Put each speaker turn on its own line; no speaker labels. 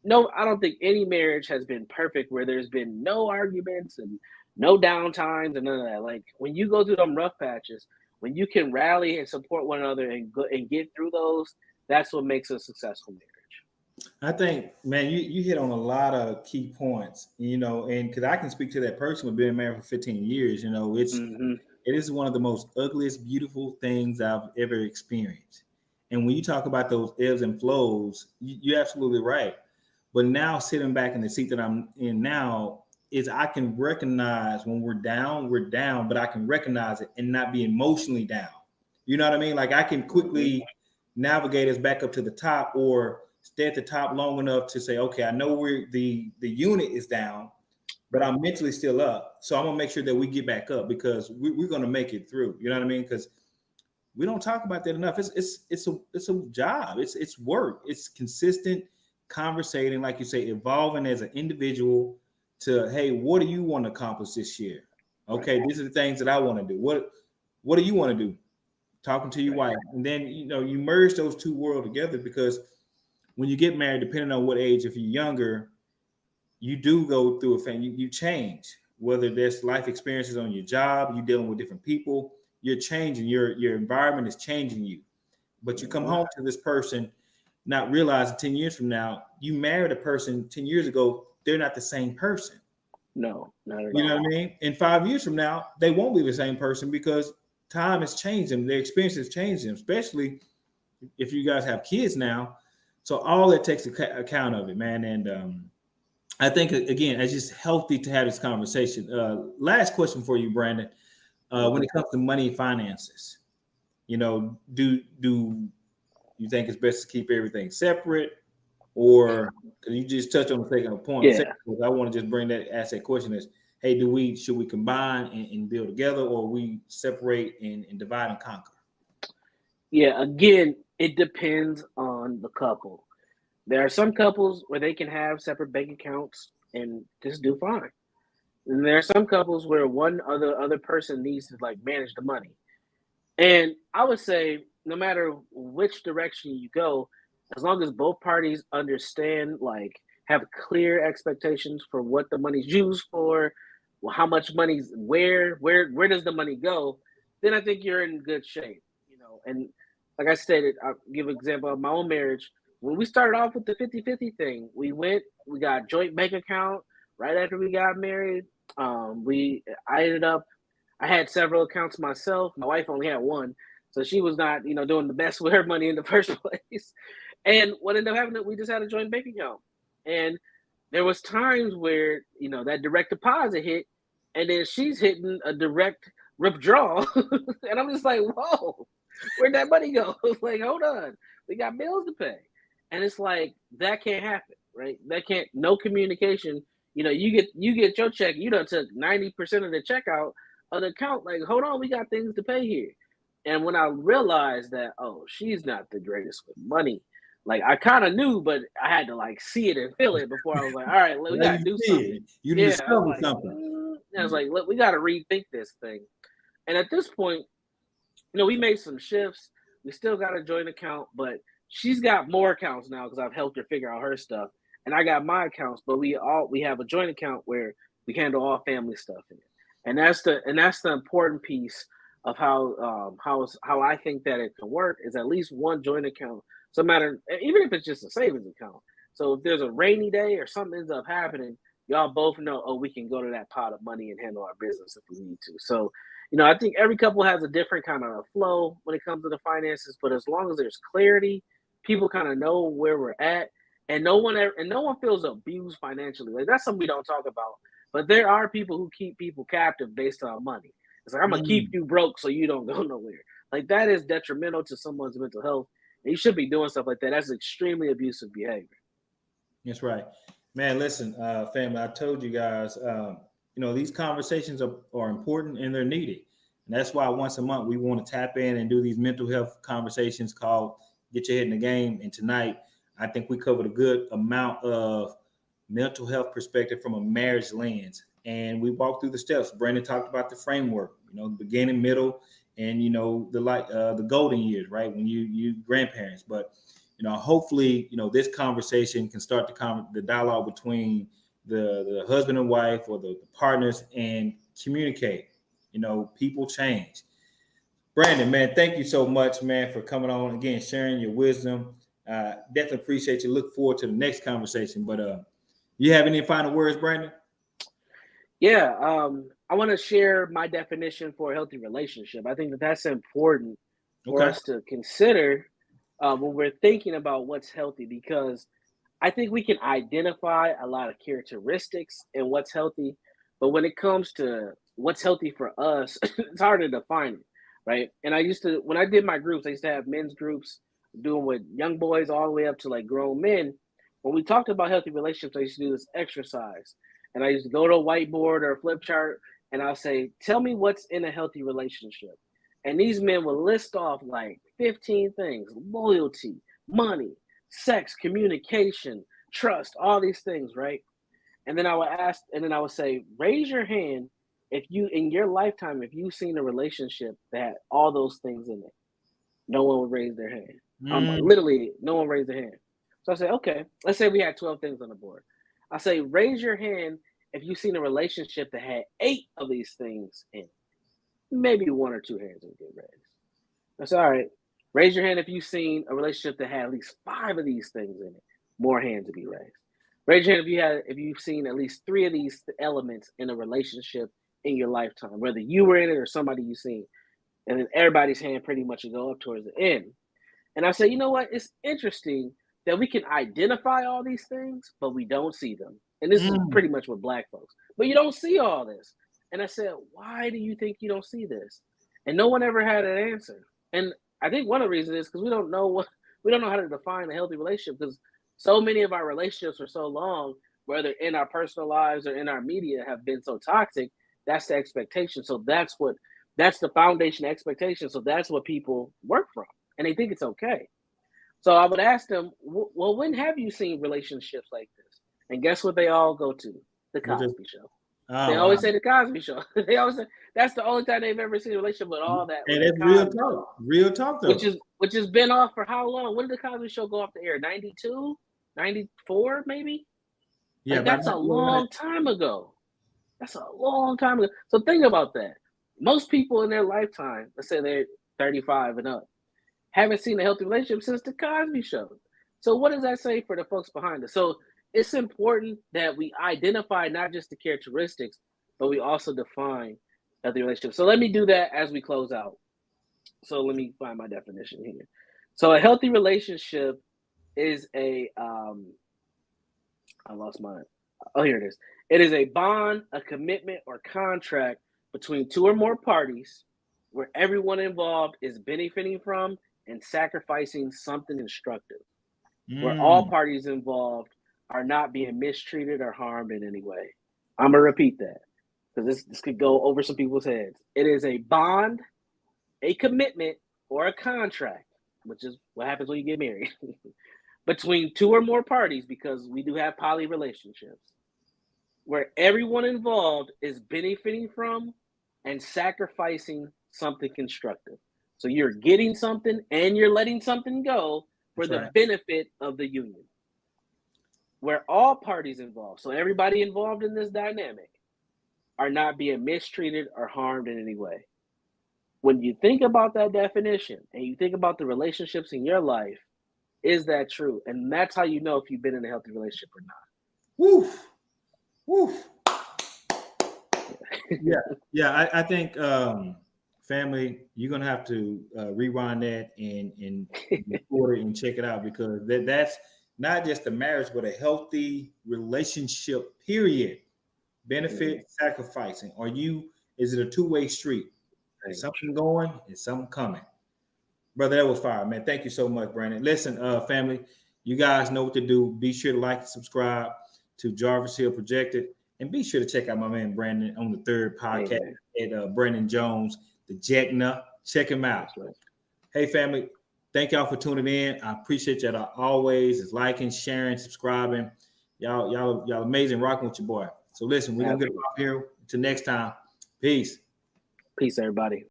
no, I don't think any marriage has been perfect where there's been no arguments and no downtimes and none of that. Like when you go through them rough patches, when you can rally and support one another and go and get through those, that's what makes a successful marriage.
I think, man, you hit on a lot of key points, and because I can speak to that person with being married for 15 years,
Hmm.
it is one of the most ugliest, beautiful things I've ever experienced. And when you talk about those ebbs and flows, you're absolutely right. But now sitting back in the seat that I'm in now is I can recognize when we're down, but I can recognize it and not be emotionally down. You know what I mean? Like I can
Hmm.
quickly navigate us back up to the top or stay at the top long enough to say, okay, I know we're the unit is down, but I'm mentally still up. So I'm gonna make sure that we get back up because we're gonna make it through. You know what I mean? Because we don't talk about that enough. It's a job. It's work. It's consistent conversating, like you say, evolving as an individual to, hey, what do you want to accomplish this year?
Right,
Okay, these are the things that I want to do. What do you want to do? Talking to your
right.
wife. And then you merge those two worlds together because when you get married, depending on what age, if you're younger, you do go through a thing. You change, whether there's life experiences on your job, you're dealing with different people, you're changing. Your environment is changing you. But you come
Hmm.
home to this person, not realizing 10 years from now, you married a person 10 years ago, they're not the same person.
No, not at
You know what
all.
I mean? In 5 years from now, they won't be the same person because time has changed them. Their experiences changed them, especially if you guys have kids now. So all that takes account of it, man. And I think again, it's just healthy to have this conversation. Last question for you, Brandon. When
Hmm.
it comes to money and finances, do you think it's best to keep everything separate, or because you just touched on the second point?
Yeah.
I want to just bring that ask that question is, hey, should we combine and build together, or we separate and divide and conquer?
Yeah. Again, it depends on the couple. There are some couples where they can have separate bank accounts and just do fine. And there are some couples where one other person needs to like manage the money. And I would say no matter which direction you go, as long as both parties understand, like have clear expectations for what the money's used for, well, how much money's where does the money go, then I think you're in good shape, And like I stated, I'll give an example of my own marriage. When we started off with the 50-50 thing, we got joint bank account right after we got married. I ended up I had several accounts myself. My wife only had one, so she was not, doing the best with her money in the first place. And what ended up happening, we just had a joint bank account, and there was times where that direct deposit hit, and then she's hitting a direct withdrawal, and I'm just like, whoa, where'd that money go? Like, hold on, we got bills to pay, and it's like that can't happen, right? That can't. No communication. You get your check. You done took 90% of the check out of the account. Like, hold on, we got things to pay here. And when I realized that, oh, she's not the greatest with money, like I kind of knew, but I had to like see it and feel it before I was like, all right, we
Now
gotta
you
do
see
something.
it. You
Yeah, I was
discovered
like,
something.
I was like, look, we gotta rethink this thing. And at this point, we made some shifts. We still got a joint account, but she's got more accounts now because I've helped her figure out her stuff, and I got my accounts. But we have a joint account where we handle all family stuff in it, and that's the important piece of how I think that it can work is at least one joint account. So matter even if it's just a savings account. So if there's a rainy day or something ends up happening, y'all both know, oh, we can go to that pot of money and handle our business if we need to. So I think every couple has a different kind of flow when it comes to the finances, but as long as there's clarity, people kind of know where we're at, and no one feels abused financially. Like that's something we don't talk about. But there are people who keep people captive based on money. It's like I'm gonna keep
Mm,
you broke so you don't go nowhere. Like that is detrimental to someone's mental health. And you should be doing stuff like that. That's extremely abusive behavior.
that's right, man. Listen, family, I told you guys, these conversations are important and they're needed, and that's why once a month we want to tap in and do these mental health conversations called "Get Your Head in the Game." And tonight, I think we covered a good amount of mental health perspective from a marriage lens, and we walked through the steps. Brandon talked about the framework, the beginning, middle, and the golden years, right? When you grandparents, but hopefully, this conversation can start the dialogue between the husband and wife or the partners and communicate. People change. Brandon, man, thank you so much, man, for coming on again, sharing your wisdom. Definitely appreciate you. Look forward to the next conversation. But you have any final words, Brandon?
Yeah, I want to share my definition for a healthy relationship. I think that's important for us to consider when we're thinking about what's healthy, because I think we can identify a lot of characteristics in what's healthy, but when it comes to what's healthy for us, it's hard to define it, right? And when I did my groups, I used to have men's groups doing with young boys all the way up to like grown men. When we talked about healthy relationships, I used to do this exercise. And I used to go to a whiteboard or a flip chart and I'll say, tell me what's in a healthy relationship. And these men would list off like 15 things: loyalty, money, sex, communication, trust, all these things, right? And then I would say, raise your hand if you, in your lifetime, if you've seen a relationship that had all those things in it. No one would raise their hand. Literally, no one raised their hand. So I say, okay, let's say we had 12 things on the board. I say, raise your hand if you've seen a relationship that had 8 of these things in it. Maybe 1 or 2 hands would get raised. That's all right. Raise your hand if you've seen a relationship that had at least 5 of these things in it. More hands would be raised. Raise your hand if you've seen at least 3 of these elements in a relationship in your lifetime, whether you were in it or somebody you've seen. And then everybody's hand pretty much will go up towards the end. And I say, you know what? It's interesting that we can identify all these things, but we don't see them. And this is pretty much with Black folks. But you don't see all this. And I said, why do you think you don't see this? And no one ever had an answer. And I think one of the reasons is because we don't know how to define a healthy relationship, because so many of our relationships for so long, whether in our personal lives or in our media, have been so toxic. That's the expectation. So that's the foundation expectation. So that's what people work from. And they think it's okay. So I would ask them, well, when have you seen relationships like this? And guess what they all go to? The Cosby Show. They always say the Cosby Show. They always say that's the only time they've ever seen a relationship with all that.
And it's real talk. Real talk, though.
Which has been off for how long? When did the Cosby Show go off the air? 92? 94, maybe? Yeah, that's a long time ago. That's a long time ago. So think about that. Most people in their lifetime, let's say they're 35 and up, haven't seen a healthy relationship since the Cosby Show. So what does that say for the folks behind us? So it's important that we identify not just the characteristics, but we also define healthy relationships. So let me do that as we close out. So let me find my definition here. So a healthy relationship is here it is. It is a bond, a commitment, or contract between 2 or more parties where everyone involved is benefiting from and sacrificing something instructive, where all parties involved are not being mistreated or harmed in any way. I'm going to repeat that because this could go over some people's heads. It is a bond, a commitment, or a contract, which is what happens when you get married, between 2 or more parties, because we do have poly relationships, where everyone involved is benefiting from and sacrificing something constructive. So you're getting something and you're letting something go for the benefit of the union, where all parties involved, so everybody involved in this dynamic, are not being mistreated or harmed in any way. When you think about that definition and you think about the relationships in your life, is that true? And that's how you know if you've been in a healthy relationship or not.
Woof. Woof. Yeah. I think family, you're gonna have to rewind that and record it and check it out, because that's not just a marriage, but a healthy relationship. Period. Benefit, sacrificing. Is it a 2-way street? Is something going? Is something coming? Brother, that was fire, man. Thank you so much, Brandon. Listen, family, you guys know what to do. Be sure to like and subscribe to Jarvis Hill Projected. And be sure to check out my man Brandon on the 3rd podcast at Brandon Jones, the Jetna. Check him out. Right. Hey, family, thank y'all for tuning in. I appreciate y'all always. Is liking, sharing, subscribing. Y'all amazing, rocking with your boy. So listen, we're gonna get off here. Until next time. Peace.
Peace, everybody.